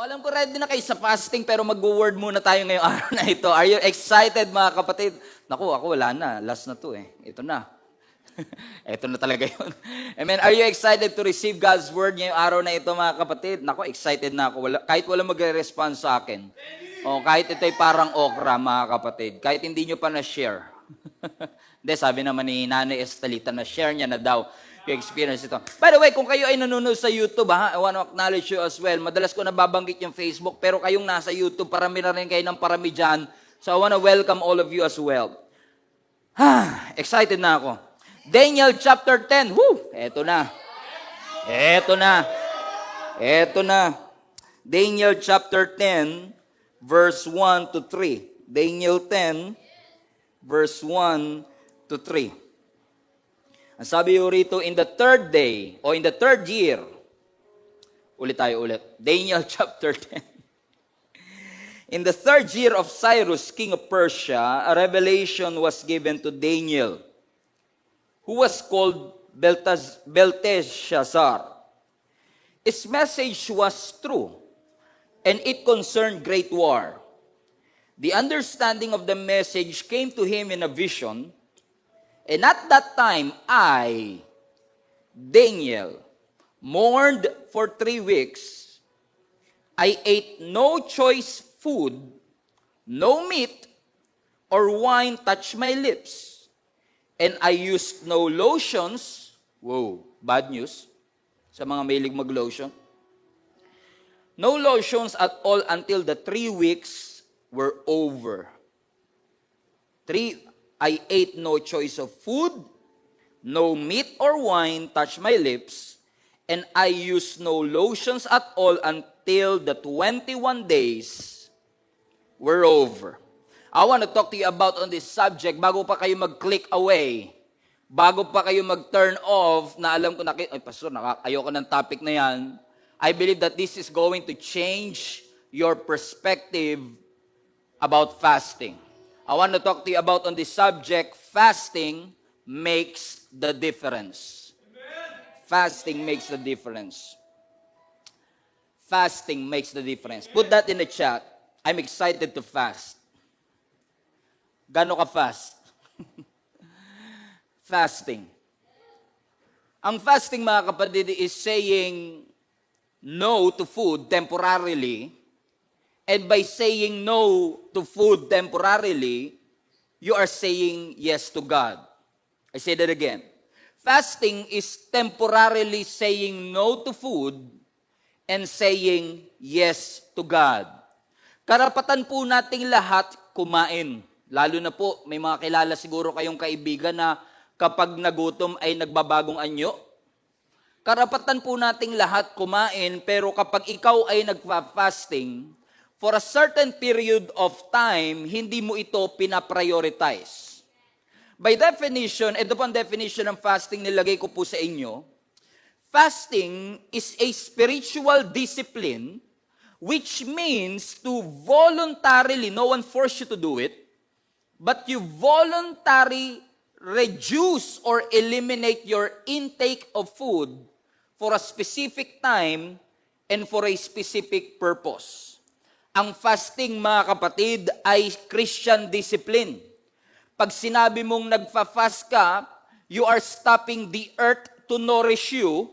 Alam ko ready na kayo sa fasting pero mag-word muna tayo ngayong araw na ito. Are you excited mga kapatid? Naku, ako wala na. Last na to eh. Ito na. Ito na talaga yun. Amen. Are you excited to receive God's word ngayong araw na ito mga kapatid? Naku, excited na ako. Kahit wala magre-respond sa akin. O kahit ito'y parang okra mga kapatid. Kahit hindi nyo pa na-share. Hindi, sabi naman ni Nanay Estelita na share niya na daw yung experience ito. By the way, kung kayo ay nanonood sa YouTube, I want to acknowledge you as well. Madalas ko nababanggit yung Facebook, pero kayong nasa YouTube, parami na rin kayo ng parami dyan. So I want to welcome all of you as well. Excited na ako. Daniel chapter 10. Woo! Eto na. Eto na. Eto na. Daniel chapter 10, verse 1 to 3. Daniel 10, verse 1 to 3. Ang sabi yung rito, in the third day, o in the third year, ulit. Daniel chapter 10. In the third year of Cyrus, king of Persia, a revelation was given to Daniel, who was called Belteshazzar. Its message was true, and it concerned great war. The understanding of the message came to him in a vision, and at that time, I, Daniel, mourned for 3 weeks. I ate no choice food, no meat or wine touched my lips, and I used no lotions. Whoa, bad news sa mga mahilig mag-lotion. No lotions at all until the 3 weeks were over. I ate no choice of food, no meat or wine touched my lips, and I used no lotions at all until the 21 days were over. I want to talk to you about on this subject bago pa kayo mag-click away, bago pa kayo mag-turn off, na alam ko, pastor, ayoko ng topic na yan. I believe that this is going to change your perspective about fasting. I want to talk to you about on this subject, fasting makes the difference. Amen. Fasting makes the difference. Fasting makes the difference. Put that in the chat. I'm excited to fast. Gano ka fast? Fasting. Ang fasting, mga kapatid, is saying no to food temporarily. And by saying no to food temporarily, you are saying yes to God. I say that again. Fasting is temporarily saying no to food and saying yes to God. Karapatan po nating lahat kumain. Lalo na po, may mga kilala siguro kayong kaibigan na kapag nagutom ay nagbabagong anyo. Karapatan po nating lahat kumain, pero kapag ikaw ay nagfa-fasting, for a certain period of time, hindi mo ito pinaprioritize. By definition, ito po ang definition ng fasting nilagay ko po sa inyo. Fasting is a spiritual discipline which means to voluntarily, no one force you to do it, but you voluntarily reduce or eliminate your intake of food for a specific time and for a specific purpose. Ang fasting, mga kapatid, ay Christian discipline. Pag sinabi mong nagfa-fast ka, you are stopping the earth to nourish you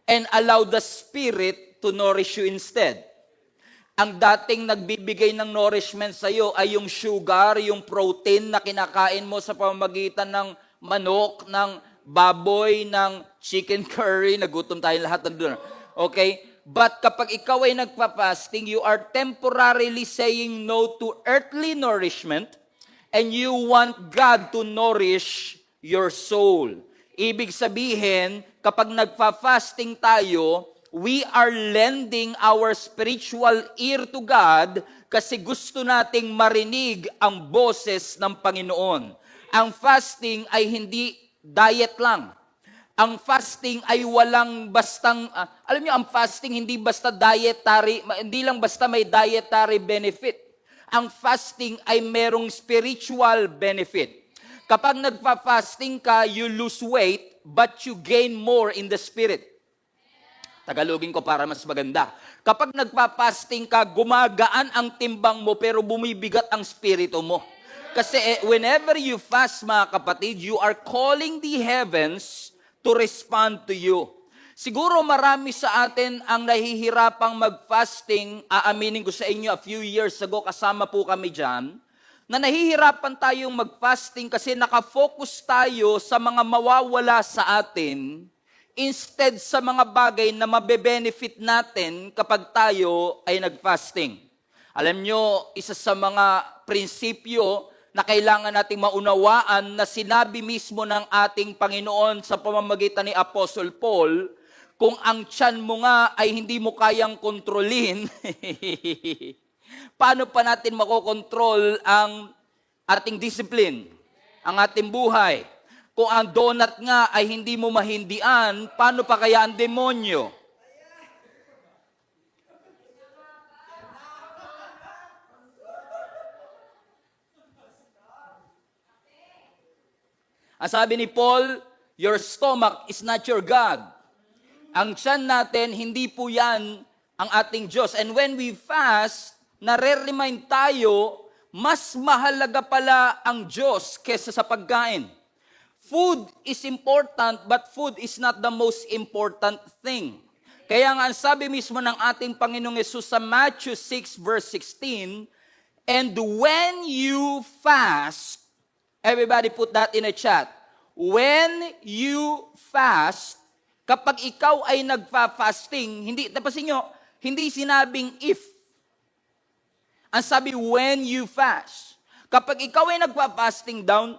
and allow the Spirit to nourish you instead. Ang dating nagbibigay ng nourishment sa iyo ay yung sugar, yung protein na kinakain mo sa pamamagitan ng manok, ng baboy, ng chicken curry. Nagutom tayo lahat doon. Okay? But kapag ikaw ay nagpa-fasting, you are temporarily saying no to earthly nourishment and you want God to nourish your soul. Ibig sabihin, kapag nagpa-fasting tayo, we are lending our spiritual ear to God kasi gusto nating marinig ang boses ng Panginoon. Ang fasting ay hindi diet lang. Ang fasting ay walang bastang, alam niyo, ang fasting hindi basta dietary, hindi lang basta may dietary benefit. Ang fasting ay merong spiritual benefit. Kapag nagpa-fasting ka, you lose weight, but you gain more in the spirit. Tagalogin ko para mas maganda. Kapag nagpa-fasting ka, gumagaan ang timbang mo pero bumibigat ang spirito mo. Kasi whenever you fast, mga kapatid, you are calling the heavens to respond to you. Siguro marami sa atin ang nahihirapang mag-fasting. Aaminin ko sa inyo, a few years ago, kasama po kami dyan, na nahihirapan tayong mag-fasting kasi nakafocus tayo sa mga mawawala sa atin instead sa mga bagay na mabe-benefit natin kapag tayo ay nag-fasting. Alam nyo, isa sa mga prinsipyo na kailangan nating maunawaan na sinabi mismo ng ating Panginoon sa pamamagitan ni Apostle Paul, kung ang tiyan mo nga ay hindi mo kayang kontrolin, paano pa natin makokontrol ang ating discipline, ang ating buhay? Kung ang donut nga ay hindi mo mahindian, paano pa kaya ang demonyo? Ang sabi ni Paul, your stomach is not your God. Ang tiyan natin, hindi po yan ang ating Diyos. And when we fast, nare-remind tayo, mas mahalaga pala ang Diyos kesa sa pagkain. Food is important, but food is not the most important thing. Kaya nga, ang sabi mismo ng ating Panginoong Yesus sa Matthew 6 verse 16, and when you fast, everybody put that in a chat. When you fast, kapag ikaw ay nagfa-fasting, napasin nyo, hindi sinabing if. Ang sabi, when you fast. Kapag ikaw ay nagpa-fasting daw,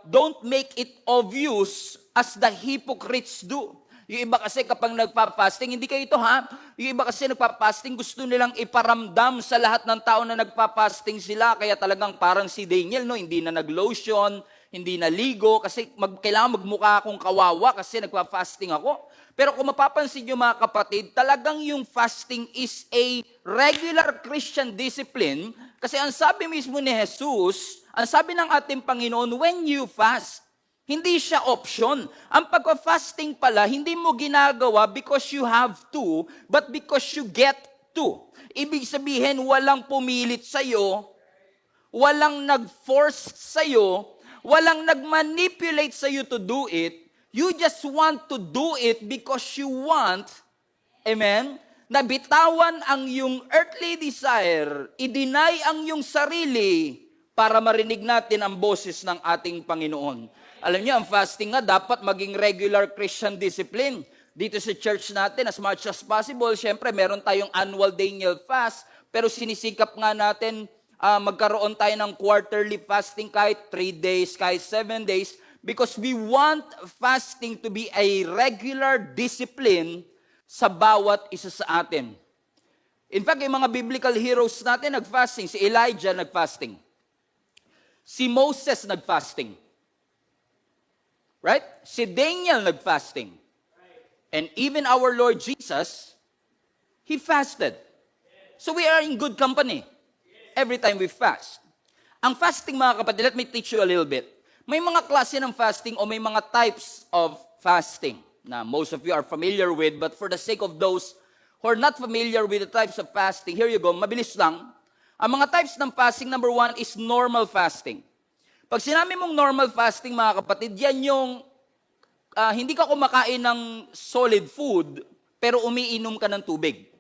don't make it obvious as the hypocrites do. Yung iba kasi kapag nagpa-fasting, hindi kayo ito ha, yung iba kasi nagpa-fasting, gusto nilang iparamdam sa lahat ng tao na nagpa-fasting sila, kaya talagang parang si Daniel, no, hindi na nag-lotion, hindi na ligo, kasi kailangan magmukha akong kawawa kasi nagpa-fasting ako. Pero kung mapapansin nyo mga kapatid, talagang yung fasting is a regular Christian discipline, kasi ang sabi mismo ni Jesus, ang sabi ng ating Panginoon, when you fast, hindi siya option. Ang pagpa-fasting pala, hindi mo ginagawa because you have to, but because you get to. Ibig sabihin, walang pumilit sa'yo, walang nag-force sa'yo, walang nag-manipulate sa'yo to do it. You just want to do it because you want, amen, na bitawan ang iyong earthly desire, i-deny ang iyong sarili para marinig natin ang boses ng ating Panginoon. Alam niyo, ang fasting nga dapat maging regular Christian discipline. Dito sa church natin, as much as possible, syempre meron tayong annual Daniel fast, pero sinisikap nga natin magkaroon tayo ng quarterly fasting kahit 3 days, kahit 7 days, because we want fasting to be a regular discipline sa bawat isa sa atin. In fact, yung mga biblical heroes natin nag-fasting. Si Elijah nag-fasting. Si Moses nag-fasting. Right? Si Daniel nag-fasting. And even our Lord Jesus, He fasted. So we are in good company every time we fast. Ang fasting, mga kapatid, let me teach you a little bit. May mga klase ng fasting o may mga types of fasting na most of you are familiar with, but for the sake of those who are not familiar with the types of fasting, here you go, mabilis lang. Ang mga types ng fasting, number 1 is normal fasting. Pag sinabi mong normal fasting, mga kapatid, yan yung hindi ka kumakain ng solid food, pero umiinom ka ng tubig.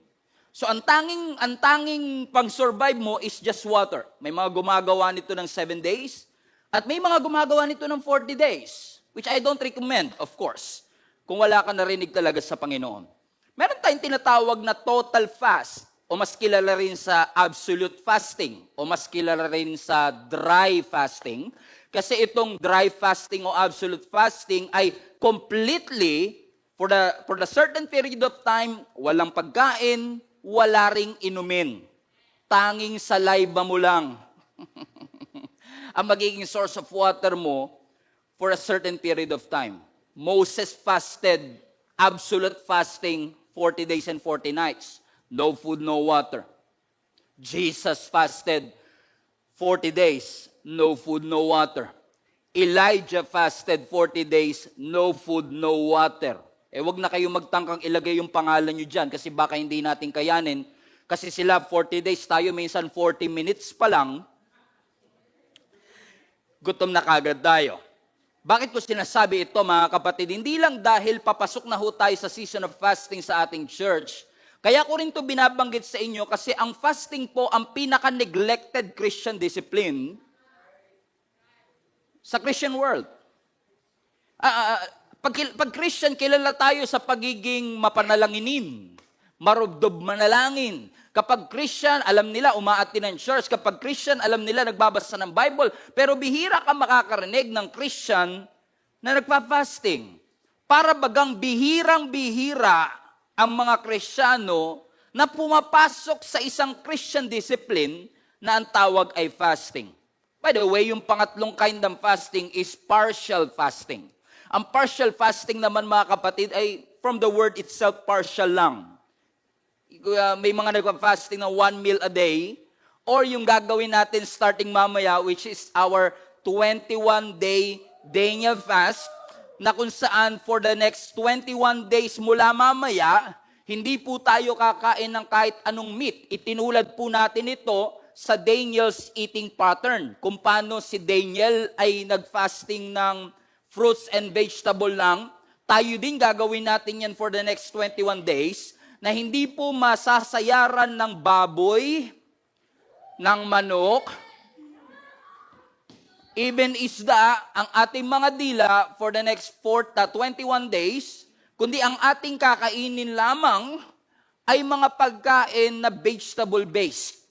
So ang tanging pang-survive mo is just water. May mga gumagawa nito ng 7 days, at may mga gumagawa nito ng 40 days, which I don't recommend, of course, kung wala ka narinig talaga sa Panginoon. Meron tayong tinatawag na total fast, o mas kilala rin sa absolute fasting, o mas kilala rin sa dry fasting. Kasi itong dry fasting o absolute fasting ay completely, for the certain period of time, walang pagkain, wala ring inumin. Tanging saliva mo lang ang magiging source of water mo for a certain period of time. Moses fasted, absolute fasting, 40 days and 40 nights. No food, no water. Jesus fasted 40 days, no food, no water. Elijah fasted 40 days, no food, no water. Wag na kayong magtangkang ilagay yung pangalan nyo dyan kasi baka hindi natin kayanin. Kasi sila 40 days, tayo minsan 40 minutes pa lang, gutom na kagad tayo. Bakit ko sinasabi ito mga kapatid? Hindi lang dahil papasok na ho tayo sa season of fasting sa ating church. Kaya ko rin ito binabanggit sa inyo kasi ang fasting po ang pinaka-neglected Christian discipline sa Christian world. Pag Christian, kilala tayo sa pagiging mapanalanginin, marubdob manalangin. Kapag Christian, alam nila umaati ng church. Kapag Christian, alam nila nagbabasa ng Bible. Pero bihira ka makakarinig ng Christian na nagpa-fasting. Para bagang bihirang-bihira ang mga Kristiyano na pumapasok sa isang Christian discipline na ang tawag ay fasting. By the way, yung pangatlong kind ng fasting is partial fasting. Ang partial fasting naman mga kapatid ay from the word itself, partial lang. May mga nagpa-fasting ng 1 meal a day or yung gagawin natin starting mamaya which is our 21-day Daniel fast na kung saan for the next 21 days mula mamaya, hindi po tayo kakain ng kahit anong meat. Itinulad po natin ito sa Daniel's eating pattern. Kung paano si Daniel ay nag-fasting ng fruits and vegetable lang, tayo din gagawin natin yan for the next 21 days na hindi po masasayaran ng baboy, ng manok, even isda, ang ating mga dila for the next 21 days, kundi ang ating kakainin lamang ay mga pagkain na vegetable-based.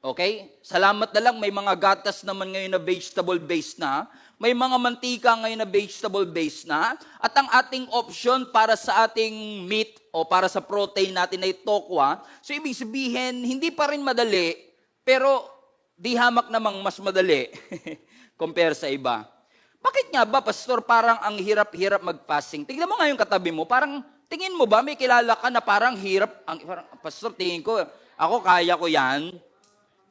Okay? Salamat na lang, may mga gatas naman ngayon na vegetable-based na, may mga mantika ngayon na vegetable-based na, at ang ating option para sa ating meat o para sa protein natin ay tokwa. So ibig sabihin, hindi pa rin madali, pero di hamak namang mas madali compare sa iba. Bakit nga ba, Pastor, parang ang hirap-hirap mag-fasting? Tingnan mo nga yung katabi mo, parang tingin mo ba may kilala ka na parang hirap, Pastor, tingin ko, ako kaya ko yan.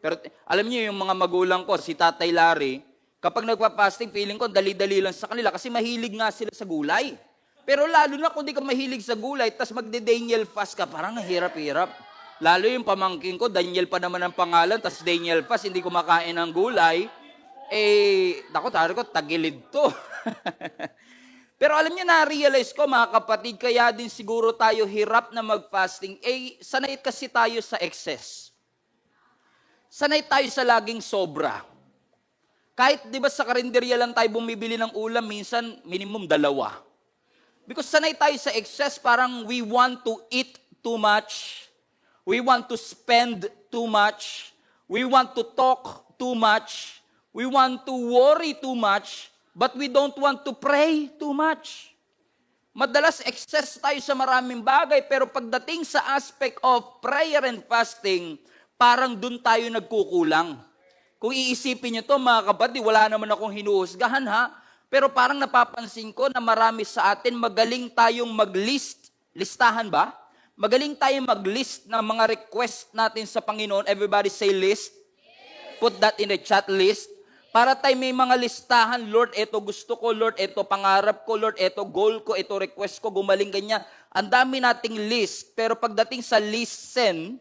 Pero alam niyo yung mga magulang ko, si Tatay Larry, kapag nagpa-fasting, feeling ko dali-dali lang sa kanila kasi mahilig nga sila sa gulay. Pero lalo na kung di ka mahilig sa gulay, tas magde-Daniel fast ka, parang hirap-hirap. Lalo yung pamangkin ko, Daniel pa naman ang pangalan, tas Daniel fast, hindi kumakain ng gulay. Tari ko, tagilid to. Pero alam niyo, na-realize ko mga kapatid, kaya din siguro tayo hirap na mag-fasting, sanay kasi tayo sa excess. Sanay tayo sa laging sobra. Kahit, di ba, sa karinderya lang tayo bumibili ng ulam, minsan, minimum 2. Because sanay tayo sa excess, parang we want to eat too much, we want to spend too much, we want to talk too much, we want to worry too much, but we don't want to pray too much. Madalas, excess tayo sa maraming bagay, pero pagdating sa aspect of prayer and fasting, parang dun tayo nagkukulang. Kung iisipin nyo to mga kapatid, wala naman akong hinuhusgahan ha, pero parang napapansin ko na marami sa atin magaling tayong mag-list. Listahan ba? Magaling tayong mag-list ng mga request natin sa Panginoon. Everybody say list. Put that in the chat, list. Para tayo may mga listahan, Lord, ito gusto ko, Lord, ito pangarap ko, Lord, ito goal ko, ito request ko, gumaling ganyan. Ang dami nating list, pero pagdating sa listen,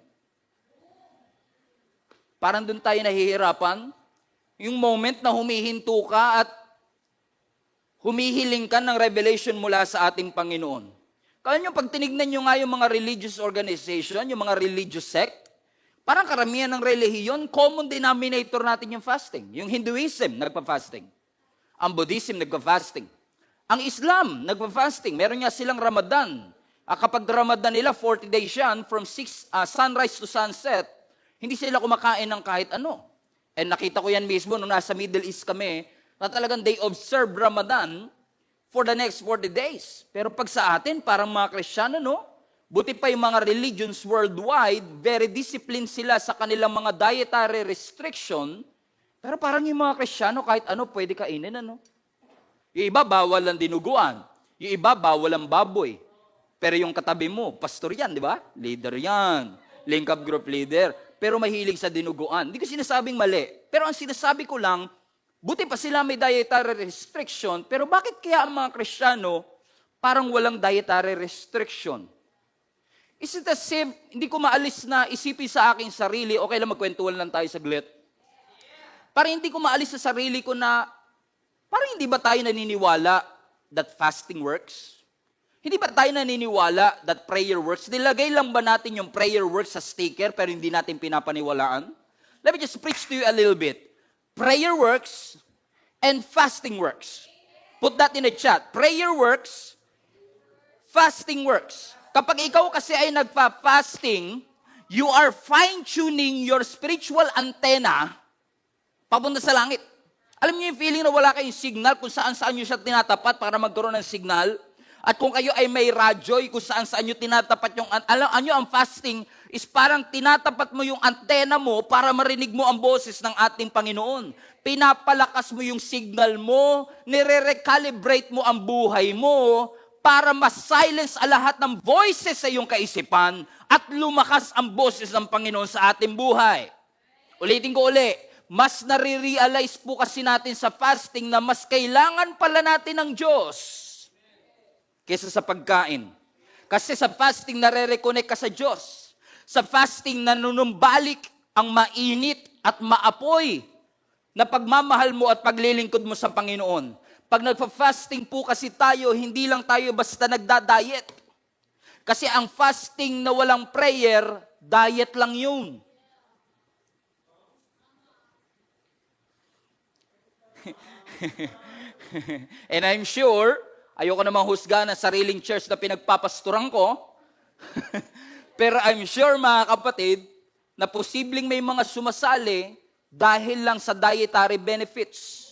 parang doon tayo nahihirapan. Yung moment na humihinto ka at humihiling ka ng revelation mula sa ating Panginoon. Kaya nyo, pag tinignan nyo nga yung mga religious organization, yung mga religious sect, parang karamihan ng relihiyon, common denominator natin yung fasting. Yung Hinduism, nagpa-fasting. Ang Buddhism, nagpa-fasting. Ang Islam, nagpa-fasting. Meron nga silang Ramadan. Kapag Ramadan nila, 40 days yan, from sunrise to sunset, hindi sila kumakain ng kahit ano. And nakita ko yan mismo nung nasa Middle East kami, na talagang they observe Ramadan for the next 40 days. Pero pag sa atin, parang mga Kristiyano, no? Buti pa yung mga religions worldwide, very disciplined sila sa kanilang mga dietary restriction, pero parang yung mga Kristiyano, kahit ano, pwede kainin, ano? Yung iba, bawal ang dinuguan. Yung iba, bawal ang baboy. Pero yung katabi mo, pastor yan, di ba? Leader yan. Link up group leader. Pero mahilig sa dinuguan. Hindi ko sinasabing mali. Pero ang sinasabi ko lang, buti pa sila may dietary restriction, pero bakit kaya ang mga Kristiyano parang walang dietary restriction. Is it as if, hindi ko maalis na isipin sa aking sarili, okay lang magkwentuhan lang tayo saglit. Parang hindi ko maalis sa sarili ko na, parang hindi ba tayo naniniwala that fasting works? Hindi ba tayo naniniwala that prayer works? Nilagay lang ba natin yung prayer works sa sticker pero hindi natin pinapaniwalaan? Let me just preach to you a little bit. Prayer works and fasting works. Put that in the chat. Prayer works, fasting works. Kapag ikaw kasi ay nagpa-fasting, you are fine-tuning your spiritual antenna papunta sa langit. Alam niyo yung feeling na wala kayong signal kung saan-saan nyo siya tinatapat para magkaroon ng signal? At kung kayo ay may radyo, kung saan-saan nyo tinatapat yung, alam nyo, ang fasting is parang tinatapat mo yung antena mo para marinig mo ang boses ng ating Panginoon. Pinapalakas mo yung signal mo, nire-recalibrate mo ang buhay mo para mas-silence ang lahat ng voices sa iyong kaisipan at lumakas ang boses ng Panginoon sa ating buhay. Ulitin ko uli, mas nare-realize po kasi natin sa fasting na mas kailangan pala natin ng Diyos kaysa sa pagkain. Kasi sa fasting, nare-reconnect ka sa Diyos. Sa fasting, nanunumbalik ang mainit at maapoy na pagmamahal mo at paglilingkod mo sa Panginoon. Pag nagpa-fasting po kasi tayo, hindi lang tayo basta nagda-diet. Kasi ang fasting na walang prayer, diet lang yun. And I'm sure, ayoko namang husga ng sariling church na pinagpapasturan ko. Pero I'm sure, mga kapatid, na posibleng may mga sumasali dahil lang sa dietary benefits.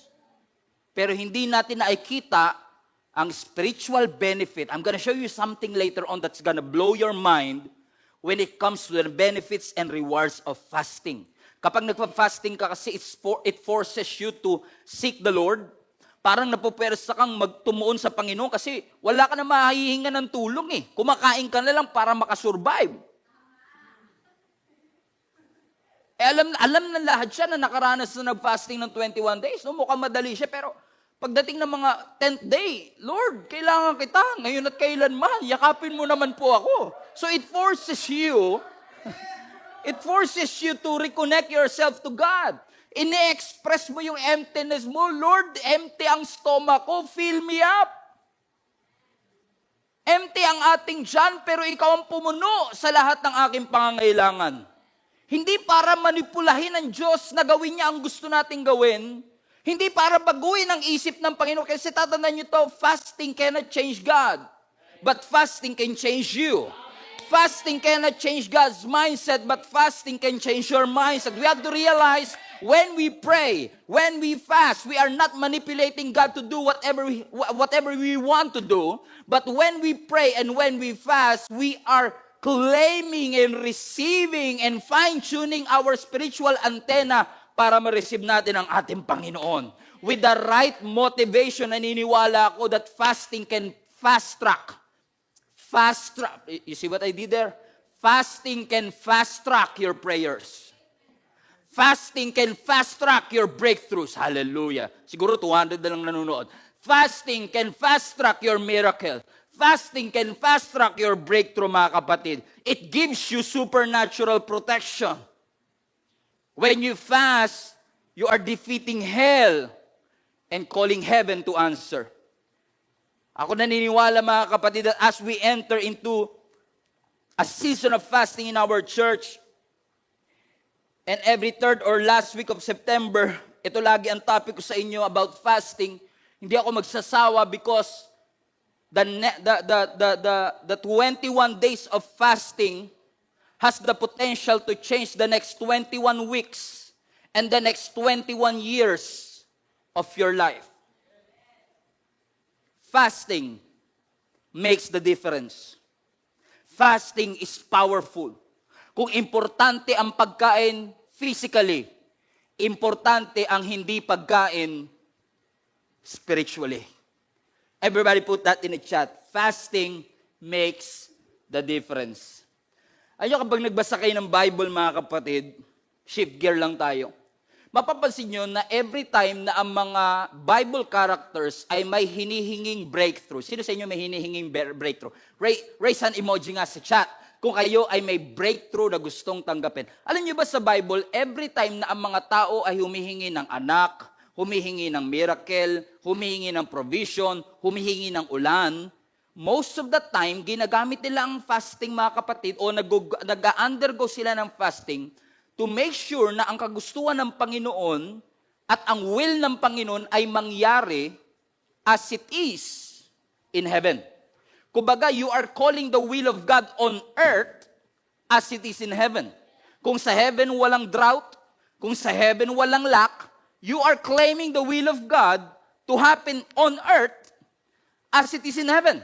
Pero hindi natin nakikita ang spiritual benefit. I'm gonna show you something later on that's gonna blow your mind when it comes to the benefits and rewards of fasting. Kapag nagpa-fasting ka kasi, it forces you to seek the Lord. Parang napupersa kang magtumuon sa Panginoon kasi wala ka na mahihinga ng tulong eh. Kumakain ka na lang para makasurvive. Alam na lahat siya na nakaranas na nag-fasting ng 21 days. No? Mukhang madali siya pero pagdating ng mga 10th day, Lord, kailangan kita ngayon at kailanman. Yakapin mo naman po ako. So it forces you to reconnect yourself to God. Ine-express mo yung emptiness mo. Lord, empty ang stomach ko. Fill me up. Empty ang ating tiyan, pero ikaw ang pumuno sa lahat ng aking pangangailangan. Hindi para manipulahin ng Diyos na gawin niya ang gusto nating gawin. Hindi para baguhin ang isip ng Panginoon. Kasi tatandaan niyo to, fasting cannot change God. But fasting can change you. Fasting cannot change God's mindset, but fasting can change your mindset. We have to realize when we pray, when we fast, we are not manipulating God to do whatever we want to do. But when we pray and when we fast, we are claiming and receiving and fine-tuning our spiritual antenna para ma-receive natin ang ating Panginoon. With the right motivation, naniniwala ako that fasting can fast-track. You see what I did there? Fasting can fast-track your prayers. Fasting can fast-track your breakthroughs. Hallelujah. Siguro 200 na lang nanonood. Fasting can fast-track your miracle. Fasting can fast-track your breakthrough, mga kapatid. It gives you supernatural protection. When you fast, you are defeating hell and calling heaven to answer. Ako naniniwala, mga kapatid, that as we enter into a season of fasting in our church, and every third or last week of September, ito lagi ang topic ko sa inyo about fasting, hindi ako magsasawa because the 21 days of fasting has the potential to change the next 21 weeks and the next 21 years of your life. Fasting makes the difference. Fasting is powerful. Kung importante ang pagkain physically, importante ang hindi pagkain spiritually. Everybody put that in the chat. Fasting makes the difference. Ayun, kapag nagbasa kayo ng Bible, mga kapatid, shift gear lang tayo. mapapansin nyo na every time na ang mga Bible characters ay may hinihinging breakthrough. Sino sa inyo may hinihinging breakthrough? Raise an emoji nga sa chat kung kayo ay may breakthrough na gustong tanggapin. Alam niyo ba sa Bible, every time na ang mga tao ay humihingi ng anak, humihingi ng miracle, humihingi ng provision, humihingi ng ulan, most of the time, ginagamit nila ang fasting, mga kapatid, o nag-undergo sila ng fasting to make sure na ang kagustuhan ng Panginoon at ang will ng Panginoon ay mangyari as it is in heaven. Kumbaga, you are calling the will of God on earth as it is in heaven. Kung sa heaven walang drought, kung sa heaven walang lack, you are claiming the will of God to happen on earth as it is in heaven.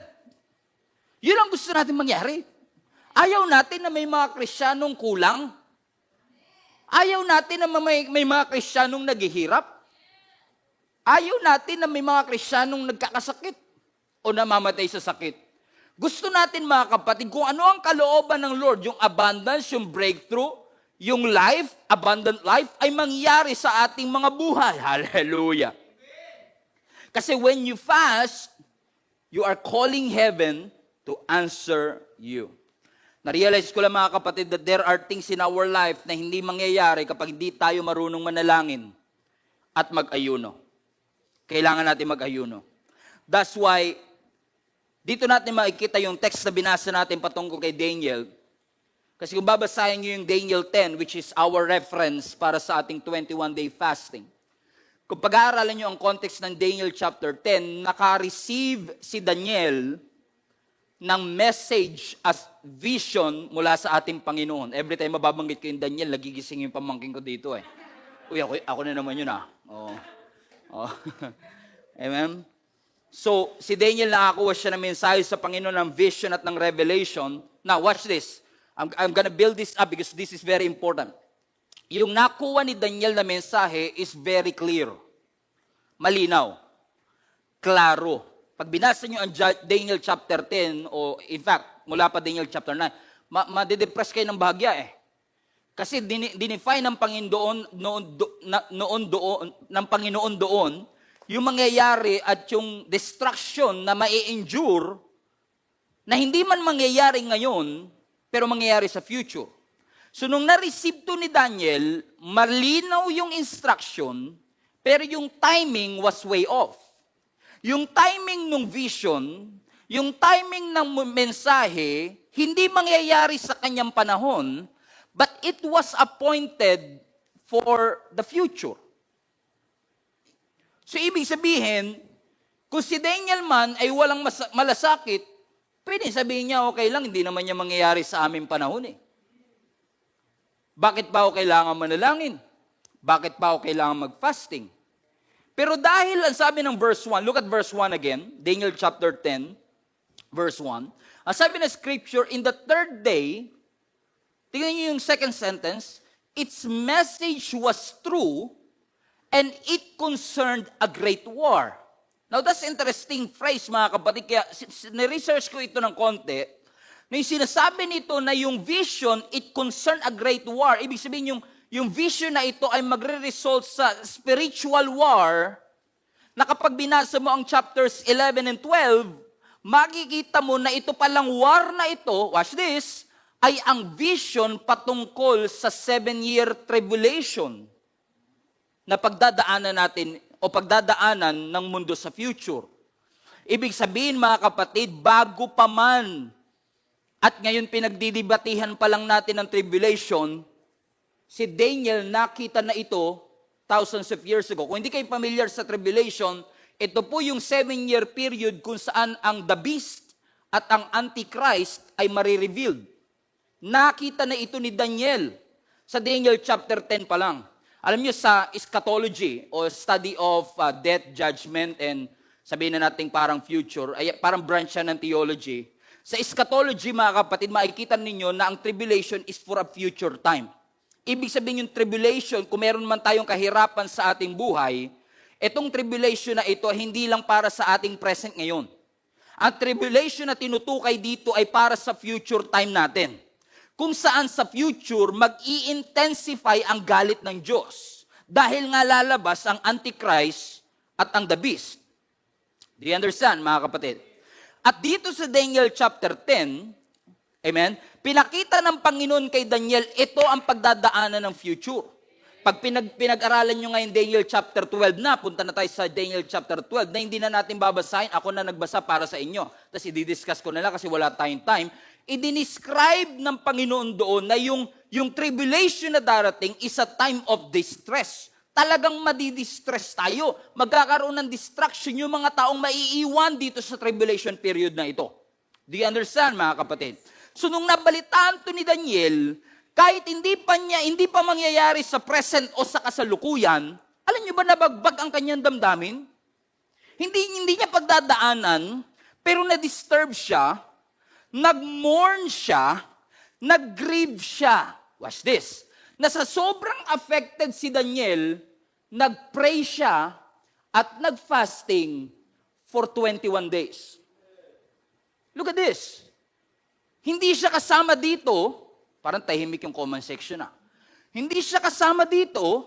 Yun ang gusto natin mangyari. Ayaw natin na may mga Kristiyanong kulang. Ayaw natin na may mga Kristiyanong naghihirap. Ayaw natin na may mga Kristiyanong nagkakasakit o namamatay sa sakit. Gusto natin, mga kapatid, kung ano ang kalooban ng Lord, yung abundance, yung breakthrough, yung life, abundant life, ay mangyari sa ating mga buhay. Hallelujah. Kasi when you fast, you are calling heaven to answer you. Na-realize ko lang, mga kapatid, that there are things in our life na hindi mangyayari kapag hindi tayo marunong manalangin at mag-ayuno. Kailangan natin mag-ayuno. That's why, dito natin makikita yung text na binasa natin patungkol kay Daniel. Kasi kung babasahin nyo yung Daniel 10, which is our reference para sa ating 21-day fasting. Kung pag-aaralan nyo ang context ng Daniel chapter 10, naka-receive si Daniel ng message as vision mula sa ating Panginoon. Every time mababanggit ko yung Daniel, nagigising yung pamangkin ko dito eh. Uy, ako na naman yun ah. Oh. Amen? So, si Daniel nakakuha siya ng mensahe sa Panginoon ng vision at ng revelation. Now, watch this. I'm gonna build this up because this is very important. Yung nakuha ni Daniel na mensahe is very clear. Malinaw. Klaro. Pag binasa nyo ang Daniel chapter 10, o in fact, mula pa Daniel chapter 9, madidepress kayo ng bahagya eh. Kasi dinefine ng Panginoon ng Panginoon doon, yung mangyayari at yung destruction na mai-endure na hindi man mangyayari ngayon, pero mangyayari sa future. So nung na-receive to ni Daniel, malinaw yung instruction, pero yung timing was way off. Yung timing ng vision, yung timing ng mensahe, hindi mangyayari sa kanyang panahon, but it was appointed for the future. So, ibig sabihin, kung si Daniel man ay walang malasakit, pwede sabihin niya, okay lang, hindi naman niya mangyayari sa aming panahon eh. Bakit pa ako kailangan manalangin? Bakit pa ako kailangan mag-fasting? Pero dahil, ang sabi ng verse 1, look at verse 1 again, Daniel chapter 10, verse 1. Ang sabi ng scripture, in the third day, tingnan niyo yung second sentence, its message was true, and it concerned a great war. Now, that's interesting phrase, mga kapatid. Kaya, niresearch ko ito ng konti. Na yung sinasabi nito na yung vision, it concerned a great war. Ibig sabihin, yung vision na ito ay magre-result sa spiritual war, na kapag binasa mo ang chapters 11 and 12, makikita mo na ito palang war na ito, watch this, ay ang vision patungkol sa 7-year tribulation na pagdadaanan natin o pagdadaanan ng mundo sa future. Ibig sabihin, mga kapatid, bago pa man at ngayon pinagdidibatihan pa lang natin ang tribulation, si Daniel nakita na ito thousands of years ago. Kung hindi kayo familiar sa tribulation, ito po yung 7-year period kung saan ang the beast at ang antichrist ay marirevealed. Nakita na ito ni Daniel sa Daniel chapter 10 pa lang. Alam niyo, sa eschatology o study of death, judgment, and sabihin na natin parang future, ay parang branch siya ng theology. Sa eschatology, mga kapatid, makikita ninyo na ang tribulation is for a future time. Ibig sabihin yung tribulation, kung meron man tayong kahirapan sa ating buhay, itong tribulation na ito hindi lang para sa ating present ngayon. Ang tribulation na tinutukay dito ay para sa future time natin. Kung saan sa future, mag-i-intensify ang galit ng Diyos. Dahil nga lalabas ang Antichrist at ang the beast. Do you understand, mga kapatid? At dito sa Daniel chapter 10, amen, pinakita ng Panginoon kay Daniel, ito ang pagdadaanan ng future. Pag pinag-aralan nyo ngayon Daniel chapter 12 na, punta na tayo sa Daniel chapter 12, na hindi na natin babasahin, ako na nagbasa para sa inyo. Tapos i-discuss ko na lang kasi wala tayong time. I-describe ng Panginoon doon na yung tribulation na darating is a time of distress. Talagang madidistress tayo. Magkakaroon ng distraction yung mga taong maiiwan dito sa tribulation period na ito. Do you understand, mga kapatid? So nung nabalitaan to ni Daniel, kahit hindi pa mangyayari sa present o sa kasalukuyan, alam niyo ba nabagbag ang kanyang damdamin? Hindi niya pagdadaanan, pero na-disturb siya, nag-mourn siya, nag-grieve siya. Watch this. Na sa sobrang affected si Daniel, nag-pray siya at nag-fasting for 21 days. Look at this. Hindi siya kasama dito. Parang tahimik yung comment section na. Hindi siya kasama dito,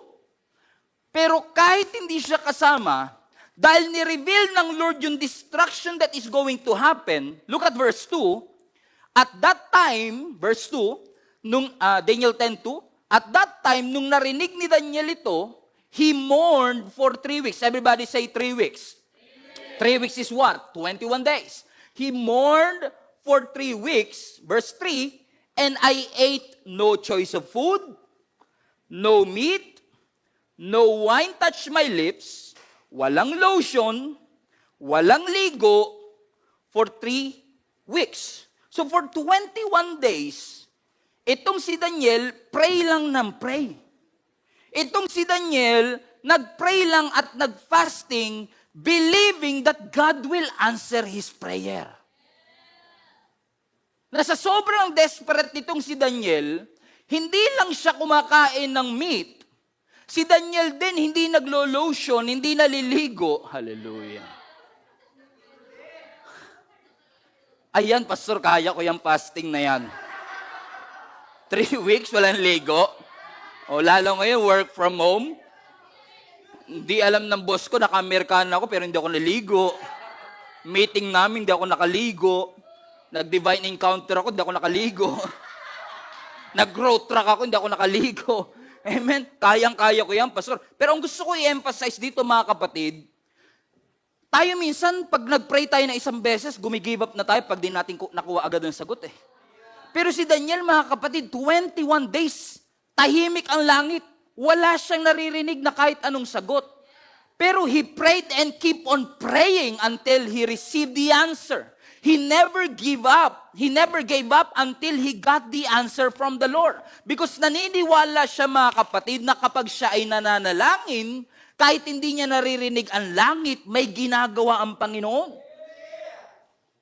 pero kahit hindi siya kasama, dahil ni-reveal ng Lord yung destruction that is going to happen, look at verse 2, at that time, verse 2, nung Daniel 10:2, at that time, nung narinig ni Daniel ito, he mourned for 3 weeks. Everybody say 3 weeks. 3 weeks is what? 21 days. He mourned for 3 weeks, verse 3, and I ate no choice of food, no meat, no wine touched my lips, walang lotion, walang ligo, for 3 weeks. So for 21 days, itong si Daniel, pray lang ng pray. Itong si Daniel, nag-pray lang at nag-fasting, believing that God will answer his prayer. Na sa sobrang desperate nitong si Daniel, hindi lang siya kumakain ng meat. Si Daniel din hindi naglo-lotion, hindi naliligo. Hallelujah. Ayan, pastor, kaya ko yung fasting na yan. 3 weeks, walang ligo. O lalo ngayon, work from home. Hindi alam ng boss ko, naka-Amerikano ako, pero hindi ako naligo. Meeting namin, hindi ako nakaligo. Nag-divine encounter ako, hindi ako nakaligo. Nag-growth track ako, hindi ako nakaligo. Amen? Kayang-kaya ko yan, pastor. Pero ang gusto ko i-emphasize dito, mga kapatid, tayo minsan, pag nag-pray tayo na isang beses, gumigive up na tayo pag di natin nakuha agad ang sagot eh. Pero si Daniel, mga kapatid, 21 days, tahimik ang langit. Wala siyang naririnig na kahit anong sagot. Pero he prayed and keep on praying until he received the answer. He never gave up. He never gave up until he got the answer from the Lord. Because naniniwala siya, mga kapatid, na kapag siya ay nananalangin, kahit hindi niya naririnig ang langit, may ginagawa ang Panginoon.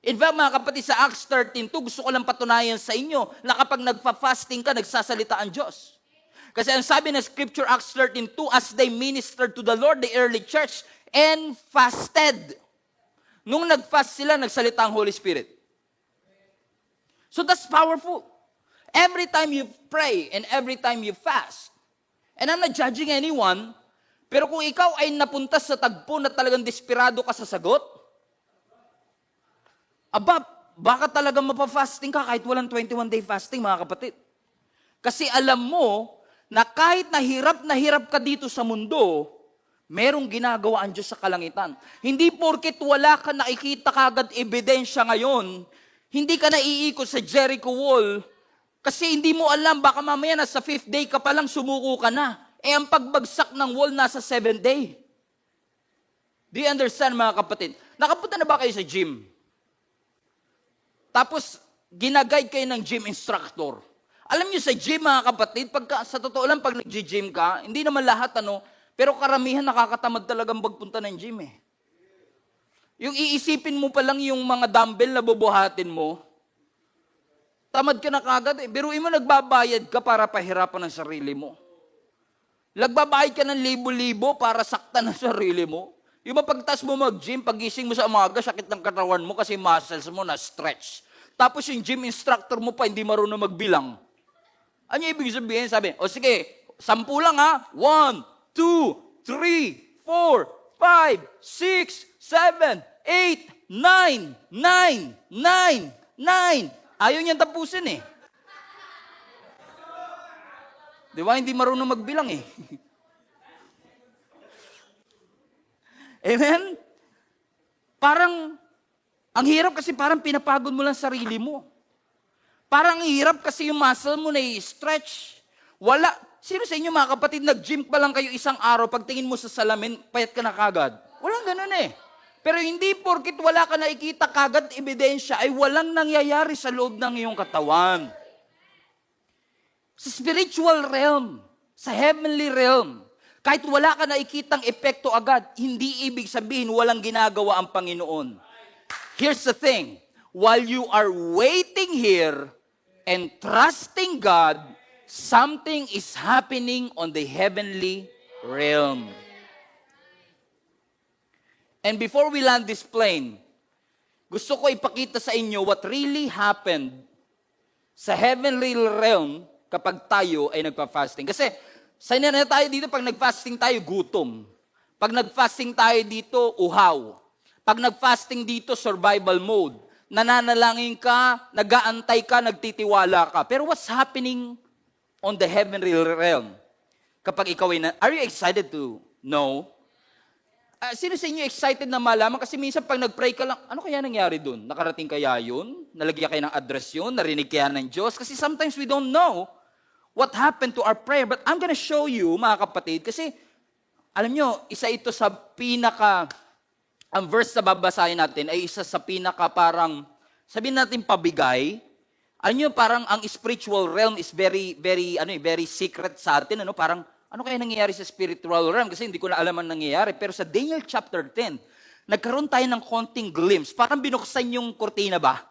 In fact, mga kapatid, sa Acts 13:2, gusto ko lang patunayan sa inyo na kapag nagpa-fasting ka, nagsasalita ang Diyos. Kasi ang sabi ng Scripture, Acts 13:2, as they ministered to the Lord, the early church, and fasted. Nung nag-fast sila, nagsalita ang Holy Spirit. So that's powerful. Every time you pray and every time you fast, and I'm not judging anyone, pero kung ikaw ay napunta sa tagpo na talagang desperado ka sa sagot, baka talagang mapafasting ka kahit walang 21-day fasting, mga kapatid. Kasi alam mo na kahit na hirap ka dito sa mundo, merong ginagawa ang Diyos sa kalangitan. Hindi porket wala ka nakikita kagad ebidensya ngayon, hindi ka naiikot sa Jericho wall, kasi hindi mo alam, baka mamaya nasa 5th day ka pa lang, sumuko ka na. Ang pagbagsak ng wall nasa 7th day. Do you understand, mga kapatid? Nakapunta na ba kayo sa gym? Tapos, ginaguide kayo ng gym instructor. Alam niyo sa gym, mga kapatid, sa totoo lang, pag nag-gym ka, hindi naman lahat, pero karamihan nakakatamad talagang magpunta ng gym eh. Yung iisipin mo pa lang yung mga dumbbell na bubuhatin mo, tamad ka na kagad eh. Biruin mo, nagbabayad ka para pahirapan ang sarili mo. Nagbabayad ka ng libo-libo para saktan ang sarili mo. Yung pagtas mo mag-gym, pagising mo sa umaga, sakit ng katawan mo kasi muscles mo na stretch. Tapos yung gym instructor mo pa, hindi marunong magbilang. Ano ibig sabihin? Sabi, o sige, 10 lang ha. 1, 2, 3, 4, 5, 6, 7, 8, 9, 9, 9, 9. Ayaw niyang tapusin eh. Di ba? Hindi marunong magbilang eh. Amen? Parang, ang hirap kasi parang pinapagod mo lang sarili mo. Parang hirap kasi yung muscle mo na i-stretch. Wala. Sino sa inyo mga kapatid, nag-gym pa lang kayo isang araw, pagtingin mo sa salamin, payat ka na kagad. Walang ganun eh. Pero hindi porkit wala ka nakikita kagad ebidensya, ay walang nangyayari sa loob ng iyong katawan. Sa spiritual realm, sa heavenly realm, kahit wala ka nakikitang epekto agad, hindi ibig sabihin walang ginagawa ang Panginoon. Here's the thing, while you are waiting here and trusting God, something is happening on the heavenly realm. And before we land this plane, gusto ko ipakita sa inyo what really happened sa heavenly realm kapag tayo ay nagpa-fasting. Kasi sanay na tayo dito, pag nag-fasting tayo, gutom. Pag nag-fasting tayo dito, uhaw. Pag nag-fasting dito, survival mode. Nananalangin ka, nag-aantay ka, nagtitiwala ka. Pero what's happening on the heavenly realm? Kapag ikaw ay are you excited to know? Sino sa inyo excited na malaman? Kasi minsan pag nag-pray ka lang, ano kaya nangyari dun? Nakarating kaya yun? Nalagyan kayo ng address yun? Narinig kaya ng Diyos? Kasi sometimes we don't know what happened to our prayer. But I'm gonna show you, mga kapatid, kasi alam nyo, isa ito sa ang verse na babasahin natin ay isa sa parang, sabihin natin pabigay. Alam nyo, parang ang spiritual realm is very secret sa atin. Parang, ano kaya nangyayari sa spiritual realm? Kasi hindi ko na alam ang nangyayari. Pero sa Daniel chapter 10, nagkaroon tayo ng konting glimpse. Parang binuksan yung kurtina ba?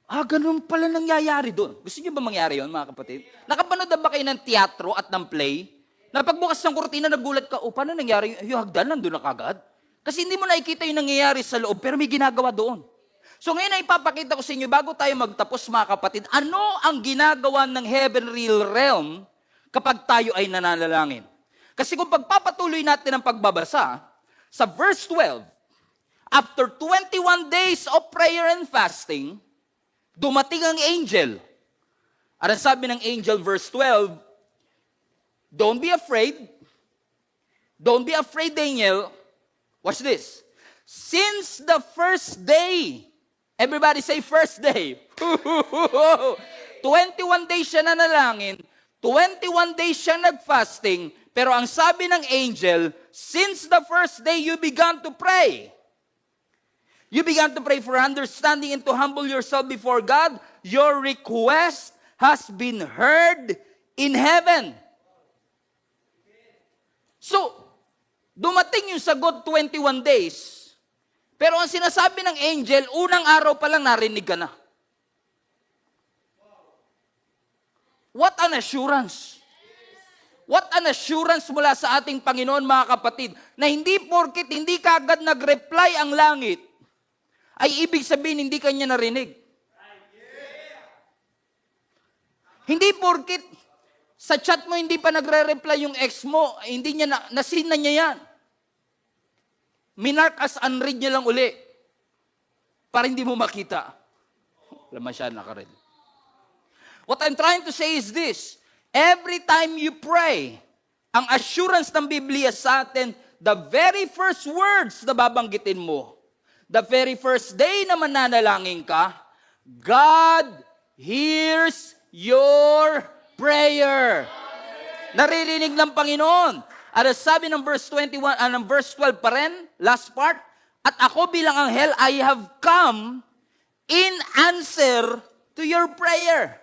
Ganun pala nangyayari doon. Gusto niyo ba mangyari yun, mga kapatid? Nakapanood na ba kayo ng teatro at ng play? Na pagbukas ng kurtina, nagulat ka, paano nangyari? Yung hagdan, nandun na kagad. Kasi hindi mo nakikita yung nangyayari sa loob, pero may ginagawa doon. So ngayon ay ipapakita ko sa inyo, bago tayo magtapos, mga kapatid, ano ang ginagawa ng heavenly realm kapag tayo ay nananalangin. Kasi kung pagpapatuloy natin ang pagbabasa, sa verse 12, after 21 days of prayer and fasting, dumating ang angel. At ang sabi ng angel, verse 12, don't be afraid. Don't be afraid, Daniel. Watch this. Since the first day, everybody say first day. 21 days siya nanalangin, 21 days siya nag-fasting, pero ang sabi ng angel, since the first day you began to pray. You began to pray for understanding and to humble yourself before God. Your request has been heard in heaven. So, dumating yung sagot 21 days. Pero ang sinasabi ng angel, unang araw pa lang narinig ka na. What an assurance. What an assurance mula sa ating Panginoon, mga kapatid, na hindi porkit hindi kaagad nag-reply ang langit, ay ibig sabihin hindi kanya narinig. Hindi porkit sa chat mo hindi pa nagre-reply yung ex mo, hindi niya nasin na niya yan. Minark as unread niya lang uli para hindi mo makita. Laman siya nakaread. What I'm trying to say is this, every time you pray, ang assurance ng Biblia sa atin, the very first words na babanggitin mo, the very first day na mananalangin ka, God hears your prayer. Naririnig ng Panginoon. At sabi ng verse 21, ng verse 12 pa rin, last part, at ako bilang anghel, I have come in answer to your prayer.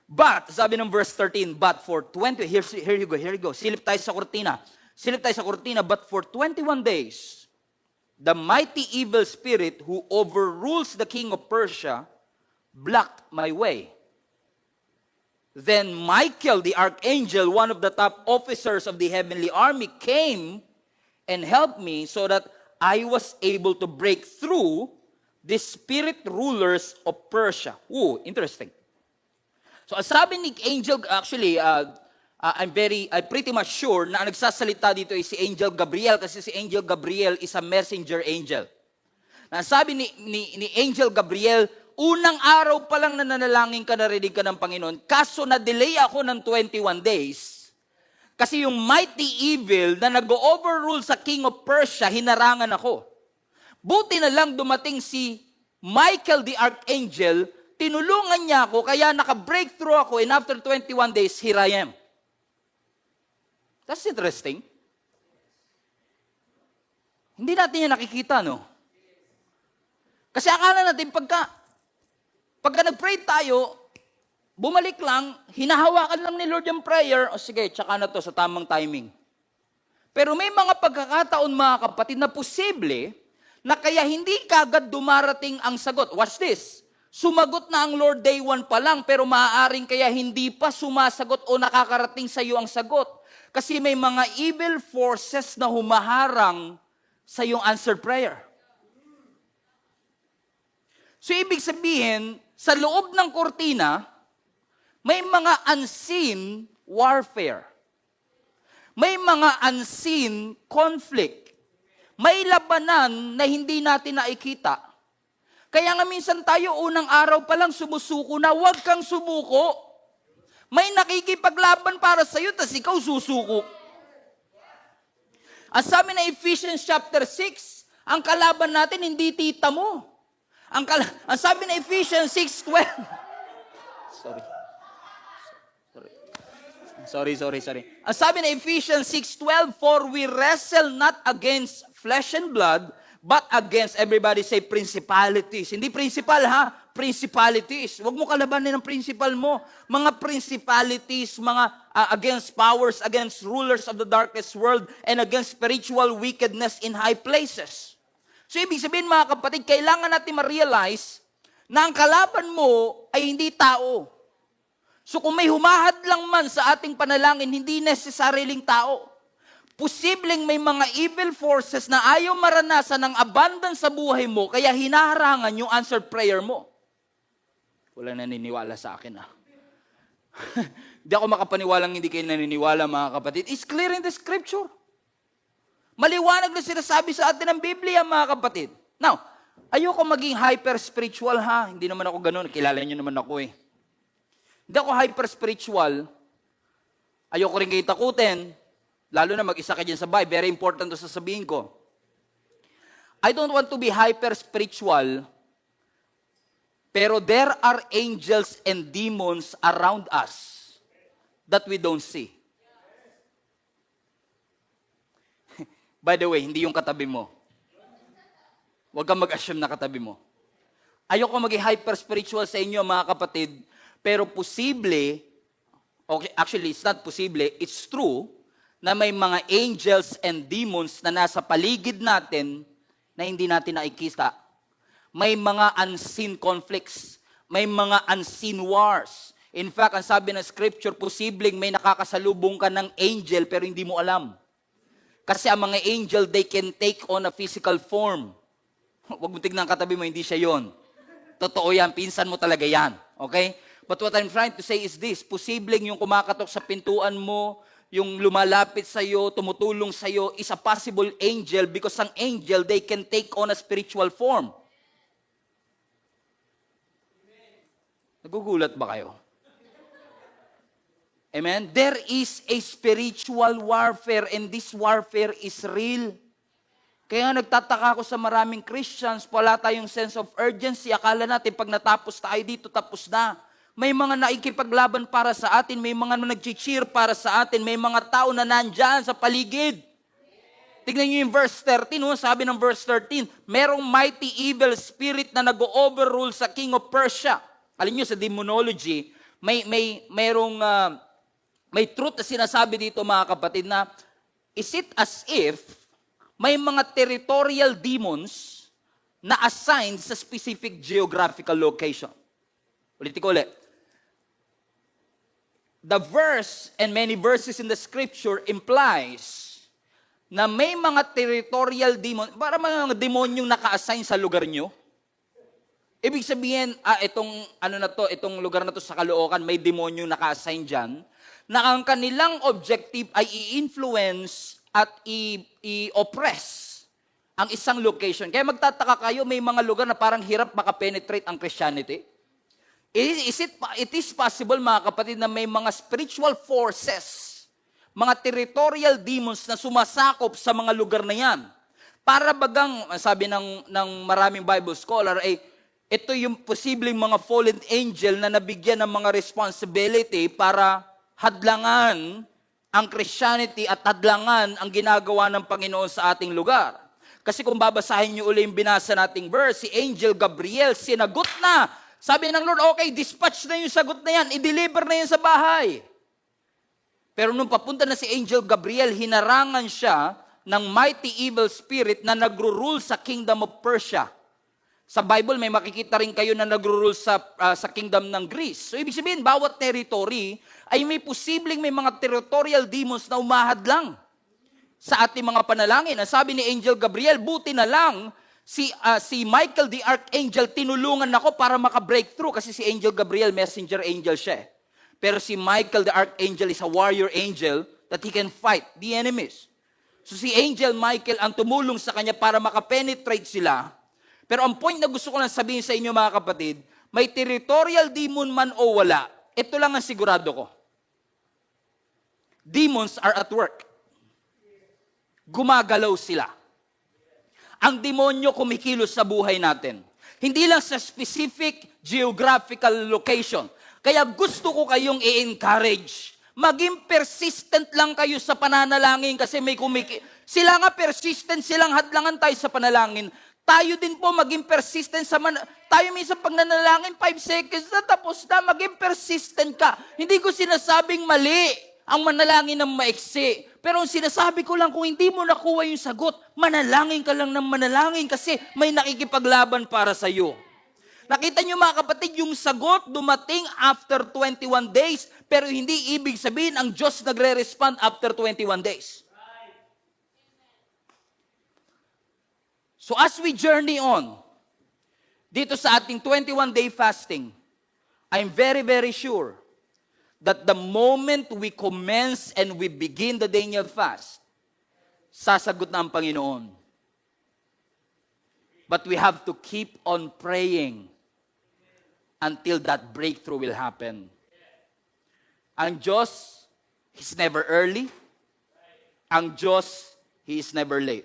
But, sabi ng verse 13, but for 20, here you go. Silip tayo sa kurtina. But for 21 days, the mighty evil spirit who overrules the king of Persia blocked my way. Then Michael, the archangel, one of the top officers of the heavenly army, came and helped me so that I was able to break through the spirit rulers of Persia. Ooh, interesting. So, ang sabi ni Angel, actually, I'm pretty much sure na ang nagsasalita dito ay si Angel Gabriel kasi si Angel Gabriel is a messenger angel. Na sabi ni Angel Gabriel, unang araw pa lang na nanalangin ka, narinig ka ng Panginoon, kaso na-delay ako ng 21 days, kasi yung mighty evil na nag-overrule sa King of Persia, hinarangan ako. Buti na lang dumating si Michael the Archangel, tinulungan niya ako, kaya naka-breakthrough ako, and after 21 days, here I am. That's interesting. Hindi natin yan nakikita, no? Kasi akala natin, pagka nag-pray tayo, bumalik lang, hinahawakan lang ni Lord yung prayer, o sige, tsaka na to sa tamang timing. Pero may mga pagkakataon, mga kapatid, na posible, na kaya hindi kagad dumarating ang sagot. Watch this. Sumagot na ang Lord day 1 pa lang, pero maaaring kaya hindi pa sumasagot o nakakarating sa iyo ang sagot. Kasi may mga evil forces na humaharang sa iyong answered prayer. So, ibig sabihin, sa loob ng kortina, may mga unseen warfare. May mga unseen conflict. May labanan na hindi natin nakikita. Kaya nga minsan tayo, unang araw pa lang sumusuko na, huwag kang sumuko. May nakikipaglaban para sa iyo, tas ikaw susuko. Ang sabi na Ephesians chapter 6, ang kalaban natin hindi tita mo. Ang sabi na Ephesians 6:12. Sorry. Ang sabi na Ephesians 6:12, for we wrestle not against flesh and blood, but against, everybody say, principalities. Hindi principal, ha? Principalities. Huwag mo kalabanin ng principal mo. Mga principalities, mga against powers, against rulers of the darkest world, and against spiritual wickedness in high places. So, ibig sabihin, mga kapatid, kailangan natin ma-realize na ang kalaban mo ay hindi tao. So, kung may humahad lang man sa ating panalangin, hindi necessaryong tao. Posibleng may mga evil forces na ayaw maranasan ng abundance sa buhay mo, kaya hinaharangan yung answered prayer mo. Wala naniniwala sa akin, Hindi ako makapaniwalang hindi kayo naniniwala, mga kapatid. It's clear in the scripture. Maliwanag na sinasabi sa atin ng Biblia, mga kapatid. Now, ayoko maging hyper-spiritual, ha? Hindi naman ako ganun. Kilala niyo naman ako, eh. Hindi ako hyper-spiritual. Ayoko rin kayo takutin. Lalo na mag-isa ka dyan sa bahay. Very important to sasabihin ko. I don't want to be hyper-spiritual, pero there are angels and demons around us that we don't see. By the way, hindi yung katabi mo. Huwag kang mag-assume na katabi mo. Ayoko maging hyper-spiritual sa inyo, mga kapatid, pero posible, okay, actually, it's not posible, it's true, na may mga angels and demons na nasa paligid natin na hindi natin nakikita. May mga unseen conflicts. May mga unseen wars. In fact, ang sabi ng scripture, posibleng may nakakasalubong ka ng angel pero hindi mo alam. Kasi ang mga angel, they can take on a physical form. Huwag mo tignan katabi mo, hindi siya yon. Totoo yan, pinsan mo talaga yan. Okay? But what I'm trying to say is this, posibleng yung kumakatok sa pintuan mo, yung lumalapit sa'yo, tumutulong sa'yo, is a possible angel because ang angel, they can take on a spiritual form. Nagugulat ba kayo? Amen? There is a spiritual warfare and this warfare is real. Kaya nagtataka ako sa maraming Christians, wala tayong sense of urgency. Akala natin pag natapos tayo dito, tapos na. May mga naikipaglaban para sa atin, may mga nag-cheer para sa atin, may mga tao na nandyan sa paligid. Tignan niyo yung verse 13, sabi ng verse 13, merong mighty evil spirit na nag-overrule sa King of Persia. Alam niyo sa demonology, may truth na sinasabi dito, mga kapatid, na is it as if may mga territorial demons na assigned sa specific geographical location. Ulitin ko ulit. The verse and many verses in the scripture implies na may mga territorial demon, para mga demonyong naka-assign sa lugar nyo. Ibig sabihin, itong lugar na to sa Caloocan, may demonyo naka-assign dyan, na ang kanilang objective ay i-influence at i-oppress ang isang location. Kaya magtataka kayo, may mga lugar na parang hirap makapenetrate ang Christianity. It is possible, mga kapatid, na may mga spiritual forces, mga territorial demons na sumasakop sa mga lugar na yan. Para bagang, sabi ng maraming Bible scholar, ito yung posibleng mga fallen angel na nabigyan ng mga responsibility para hadlangan ang Christianity at hadlangan ang ginagawa ng Panginoon sa ating lugar. Kasi kung babasahin niyo uli yung binasa nating verse, si Angel Gabriel sinagot na. Sabi ng Lord, okay, dispatch na yung sagot na yan, i-deliver na yan sa bahay. Pero nung papunta na si Angel Gabriel, hinarangan siya ng mighty evil spirit na nagro-rule sa kingdom of Persia. Sa Bible, may makikita rin kayo na nagro-rule sa kingdom ng Greece. So, ibig sabihin, bawat territory ay may posibleng may mga territorial demons na umahadlang sa ating mga panalangin. Ang sabi ni Angel Gabriel, buti na lang, si Michael the Archangel, tinulungan ako para maka-breakthrough kasi si Angel Gabriel, messenger angel siya. Pero si Michael the Archangel is a warrior angel that he can fight the enemies. So si Angel Michael ang tumulong sa kanya para makapenetrate sila. Pero ang point na gusto ko lang sabihin sa inyo, mga kapatid, may territorial demon man o wala, ito lang ang sigurado ko. Demons are at work. Gumagalaw sila. Ang demonyo kumikilos sa buhay natin. Hindi lang sa specific geographical location. Kaya gusto ko kayong i-encourage. Maging persistent lang kayo sa pananalangin kasi may sila nga persistent, silang hadlangan tayo sa panalangin. Tayo din po maging persistent tayo minsan pag nanalangin, 5 seconds na tapos na, maging persistent ka. Hindi ko sinasabing mali ang manalangin ng maiksi. Pero ang sinasabi ko lang, kung hindi mo nakuha yung sagot, manalangin ka lang ng manalangin kasi may nakikipaglaban para sa iyo. Nakita niyo, mga kapatid, yung sagot dumating after 21 days, pero hindi ibig sabihin ang Diyos nagre-respond after 21 days. So as we journey on, dito sa ating 21-day fasting, I'm very, very sure that the moment we commence and we begin the Daniel fast, sasagot na ang Panginoon. But we have to keep on praying until that breakthrough will happen. Ang Diyos, He's never early. Ang Diyos, He is never late.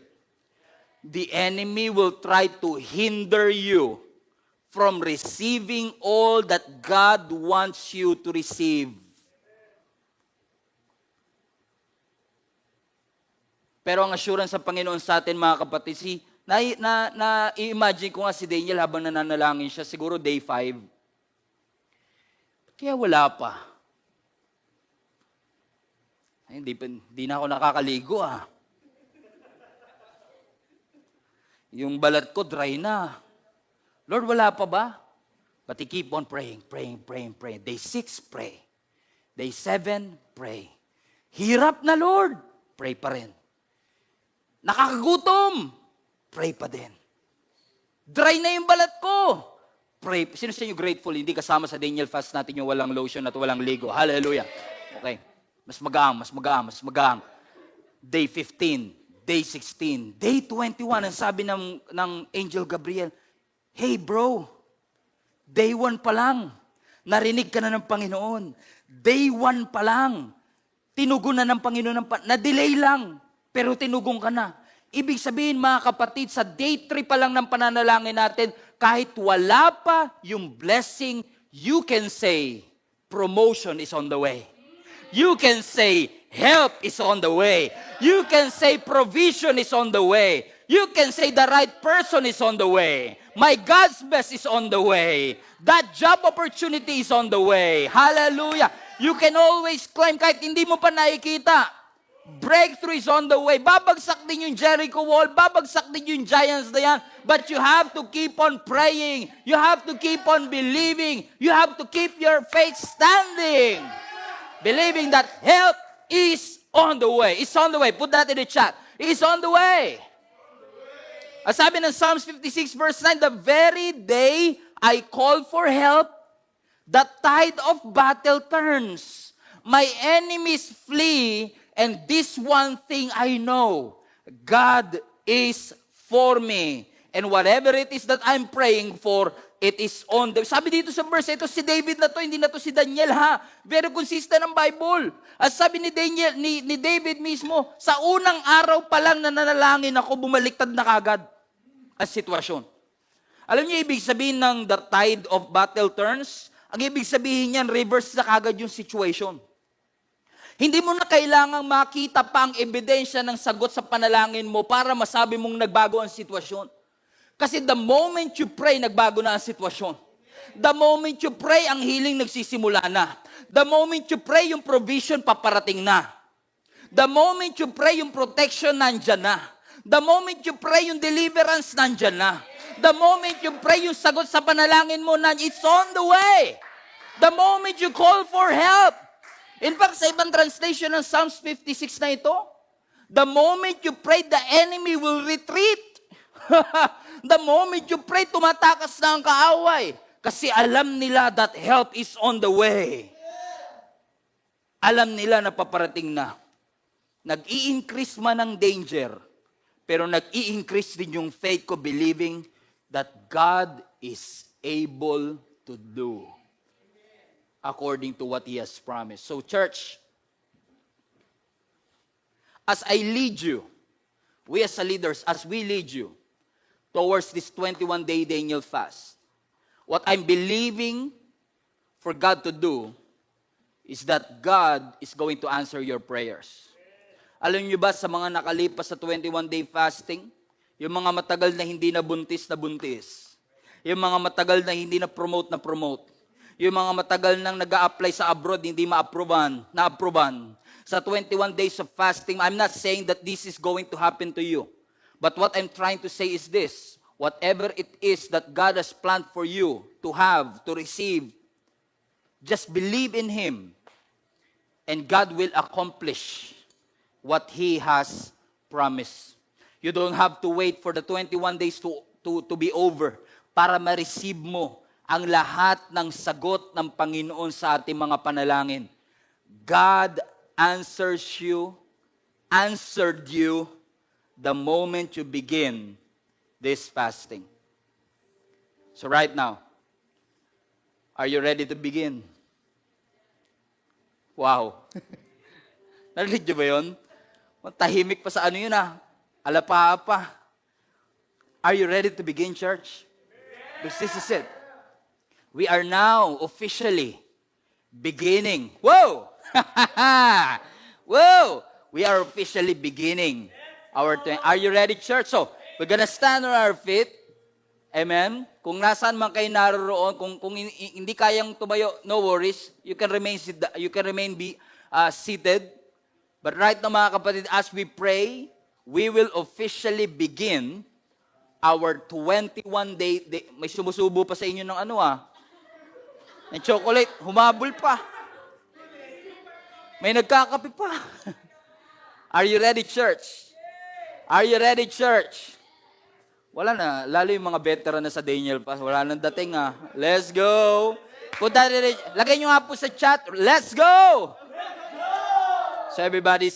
The enemy will try to hinder you from receiving all that God wants you to receive. Pero ang assurance sa Panginoon sa atin, mga kapatid, i-imagine ko nga si Daniel habang nananalangin siya, siguro day 5. Kaya wala pa. Ay, hindi na ako nakakaligo Yung balat ko dry na. Lord, wala pa ba? But he keep on praying. Day 6, pray. Day 7, pray. Hirap na, Lord. Pray pa rin. Nakakagutom. Pray pa din. Dry na yung balat ko. Pray. Sino sa inyo grateful? Hindi kasama sa Daniel fast natin yung walang lotion at walang ligo. Hallelujah. Okay. Mas magaang. Day 15. Day 16, day 21, ang sabi ng Angel Gabriel, hey bro, day 1 pa lang, narinig ka na ng Panginoon. Day 1 pa lang, tinugon na ng Panginoon, na-delay lang, pero tinugong ka na. Ibig sabihin, mga kapatid, sa day 3 pa lang ng pananalangin natin, kahit wala pa yung blessing, you can say, promotion is on the way. You can say, help is on the way. You can say provision is on the way. You can say the right person is on the way. My God's best is on the way. That job opportunity is on the way. Hallelujah. You can always claim kahit hindi mo pa nakikita. Breakthrough is on the way. Babagsak din yung Jericho wall. Babagsak din yung giants na yan. But you have to keep on praying. You have to keep on believing. You have to keep your faith standing. Believing that help is on the way. It's on the way. Put that in the chat. It's on the way. As sabi ng Psalms 56 verse 9, the very day I call for help, the tide of battle turns. My enemies flee, and this one thing I know, God is for me. And whatever it is that I'm praying for, it is on the... Sabi dito sa verse, ito si David na to, hindi na to si Daniel ha. Very consistent ang Bible. At sabi ni David mismo, sa unang araw pa lang na nanalangin ako, bumaliktad na kagad ang sitwasyon. Alam niyo ibig sabihin ng the tide of battle turns? Ang ibig sabihin niyan, reverse na kagad yung situation. Hindi mo na kailangang makita pa ang ebidensya ng sagot sa panalangin mo para masabi mong nagbago ang sitwasyon. Kasi the moment you pray, nagbago na ang sitwasyon. The moment you pray, ang healing nagsisimula na. The moment you pray, yung provision paparating na. The moment you pray, yung protection nandyan na. The moment you pray, yung deliverance nandyan na. The moment you pray, yung sagot sa panalangin mo, it's on the way. The moment you call for help. In fact, sa ibang translation ng Psalms 56 na ito, the moment you pray, the enemy will retreat. The moment you pray, tumatakas na ang kaaway. Kasi alam nila that help is on the way. Alam nila na paparating na. Nag-i-increase man ang danger, pero nag-i-increase din yung faith ko believing that God is able to do according to what He has promised. So church, as I lead you, we as leaders, as we lead you towards this 21-day Daniel fast, what I'm believing for God to do is that God is going to answer your prayers. Alam niyo ba sa mga nakalipas sa 21-day fasting, yung mga matagal na hindi nabuntis, yung mga matagal na hindi na-promote, yung mga matagal nang nag-a-apply sa abroad, hindi na-approvan. Sa 21 days of fasting, I'm not saying that this is going to happen to you. But what I'm trying to say is this: whatever it is that God has planned for you to have, to receive, just believe in Him, and God will accomplish what He has promised. You don't have to wait for the 21 days to be over para ma-receive mo ang lahat ng sagot ng Panginoon sa ating mga panalangin. God answered you the moment you begin this fasting. So right now, are you ready to begin? Wow. Narinig niyo ba yun? Tahimik pa sa ano yun Alapa-apa. Are you ready to begin, church? Because this is it. We are now officially beginning. Whoa! Whoa! We are officially beginning our time. Are you ready, church? So, we're gonna stand on our feet. Amen? Kung nasaan man kayo naroroon, kung hindi kayang tumayo, no worries. You can remain seated. But right now, mga kapatid, as we pray, we will officially begin our 21-day, may sumusubo pa sa inyo ng ng chocolate, humabol pa. May nagkakape pa. Are you ready, church? Are you ready, church? Wala na, lalo yung mga veteran na sa Daniel Pass, wala nang dating Let's go. Lagay nyo nga po sa chat, let's go! So everybody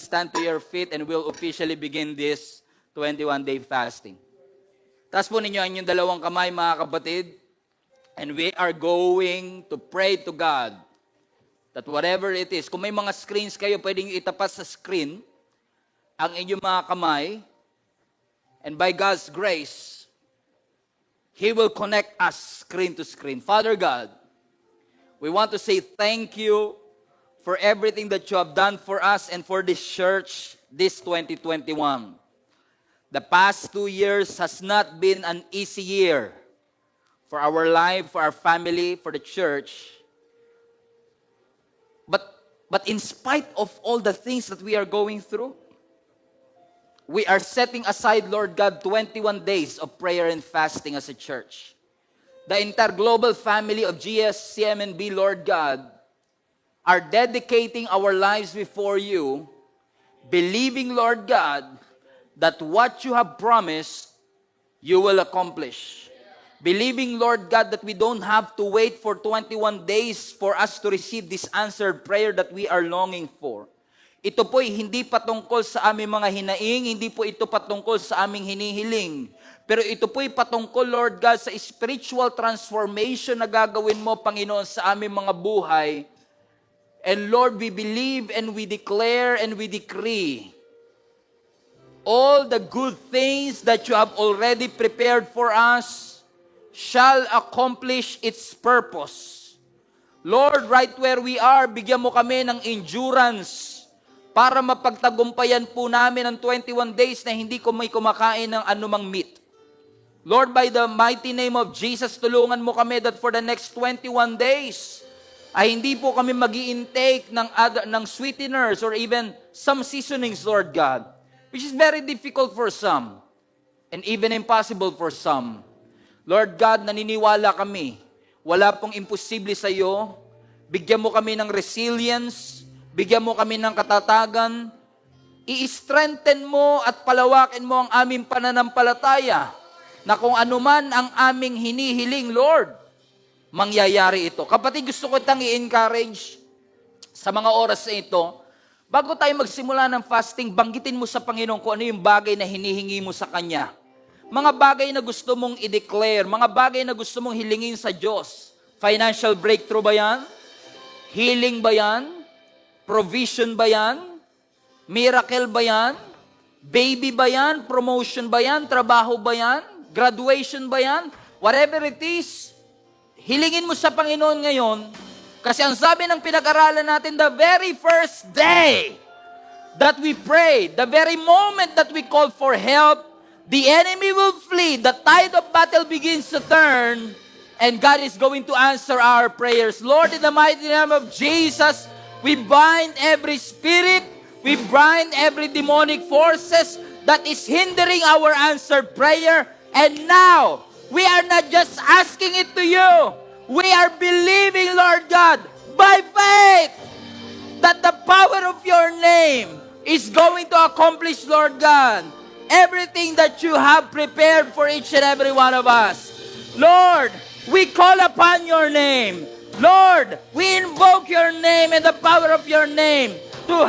stand to your feet and we'll officially begin this 21-day fasting. Taas po ninyo ang inyong dalawang kamay, mga kapatid. And we are going to pray to God that whatever it is, kung may mga screens kayo, pwedeng itapat sa screen ang inyong mga kamay. And by God's grace, He will connect us screen to screen. Father God, we want to say thank you for everything that you have done for us and for this church this 2021. The past 2 years has not been an easy year for our life, for our family, for the church. But in spite of all the things that we are going through, we are setting aside, Lord God, 21 days of prayer and fasting as a church. The entire global family of GSCMNB, Lord God, are dedicating our lives before you, believing, Lord God, that what you have promised, you will accomplish. Believing, Lord God, that we don't have to wait for 21 days for us to receive this answered prayer that we are longing for. Ito po'y hindi patungkol sa aming mga hinaing, hindi po ito patungkol sa aming hinihiling. Pero ito po'y patungkol, Lord God, sa spiritual transformation na gagawin mo, Panginoon, sa aming mga buhay. And Lord, we believe and we declare and we decree all the good things that you have already prepared for us shall accomplish its purpose. Lord, right where we are, bigyan mo kami ng endurance para mapagtagumpayan po namin ang 21 days na hindi ko may kumakain ng anumang meat. Lord, by the mighty name of Jesus, tulungan mo kami that for the next 21 days, ay hindi po kami mag-i-intake ng sweeteners or even some seasonings, Lord God, which is very difficult for some and even impossible for some. Lord God, naniniwala kami, wala pong imposible sa iyo. Bigyan mo kami ng resilience, bigyan mo kami ng katatagan, i-strengthen mo at palawakin mo ang aming pananampalataya na kung anuman ang aming hinihiling, Lord, mangyayari ito. Kapatid, gusto ko itang i-encourage sa mga oras na ito. Bago tayo magsimula ng fasting, banggitin mo sa Panginoon kung ano yung bagay na hinihingi mo sa Kanya. Mga bagay na gusto mong i-declare, mga bagay na gusto mong hilingin sa Diyos. Financial breakthrough ba yan? Healing ba yan? Provision ba yan? Miracle ba yan? Baby ba yan? Promotion ba yan? Trabaho ba yan? Graduation ba yan? Whatever it is, hilingin mo sa Panginoon ngayon, kasi ang sabi ng pinag-aralan natin, the very first day that we pray, the very moment that we call for help, the enemy will flee, the tide of battle begins to turn, and God is going to answer our prayers. Lord, in the mighty name of Jesus, we bind every spirit, we bind every demonic forces that is hindering our answered prayer, and now, we are not just asking it to you, we are believing, Lord God, by faith, that the power of your name is going to accomplish, Lord God, everything that you have prepared for each and every one of us. Lord, we call upon your name. Lord, we invoke your name and the power of your name to